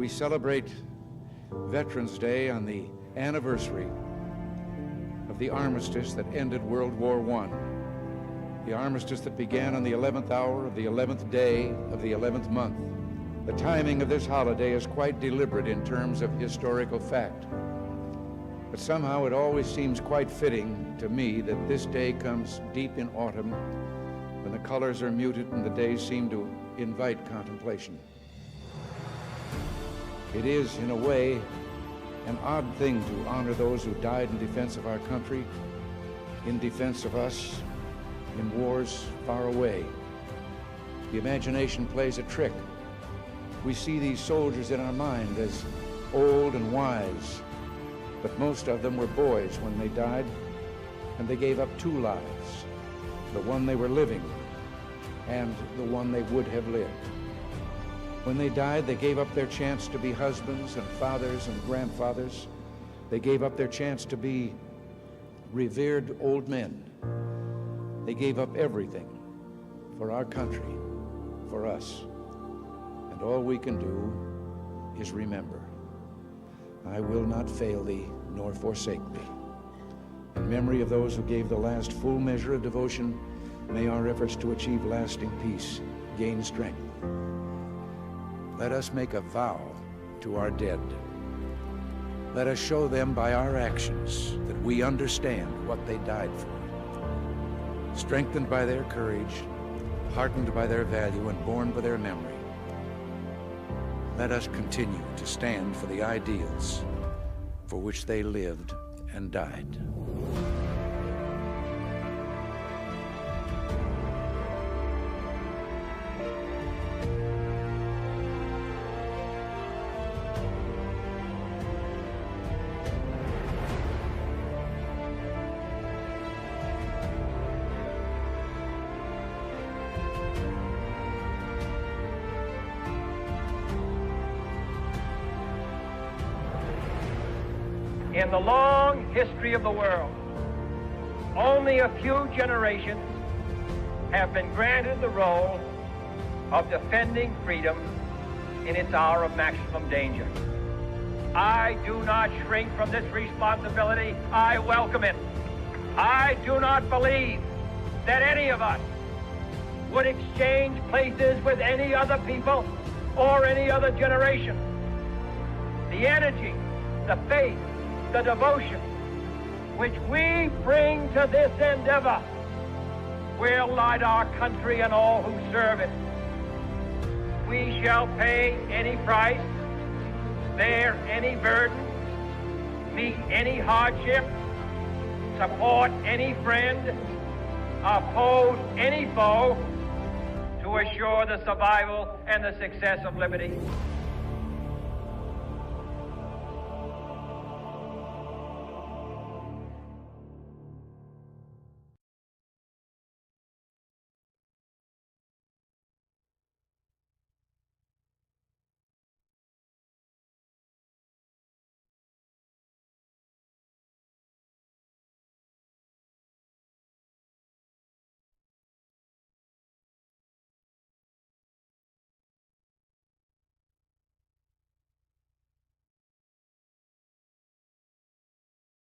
we celebrate Veterans Day on the anniversary of the armistice that ended World War I. The armistice that began on the 11th hour of the 11th day of the 11th month. The timing of this holiday is quite deliberate in terms of historical fact. But somehow it always seems quite fitting to me that this day comes deep in autumn, when the colors are muted and the days seem to invite contemplation. It is, in a way, an odd thing to honor those who died in defense of our country, in defense of us, in wars far away. The imagination plays a trick. We see these soldiers in our mind as old and wise, but most of them were boys when they died, and they gave up two lives, the one they were living and the one they would have lived. When they died, they gave up their chance to be husbands and fathers and grandfathers. They gave up their chance to be revered old men. They gave up everything for our country, for us. And all we can do is remember. I will not fail thee, nor forsake thee. In memory of those who gave the last full measure of devotion, may our efforts to achieve lasting peace gain strength. Let us make a vow to our dead. Let us show them by our actions that we understand what they died for. Strengthened by their courage, heartened by their value, and borne by their memory, let us continue to stand for the ideals for which they lived and died. In the long history of the world, only a few generations have been granted the role of defending freedom in its hour of maximum danger. I do not shrink from this responsibility. I welcome it. I do not believe that any of us would exchange places with any other people or any other generation. The energy, the faith, the devotion which we bring to this endeavor will light our country and all who serve it. We shall pay any price, bear any burden, meet any hardship, support any friend, oppose any foe to assure the survival and the success of liberty.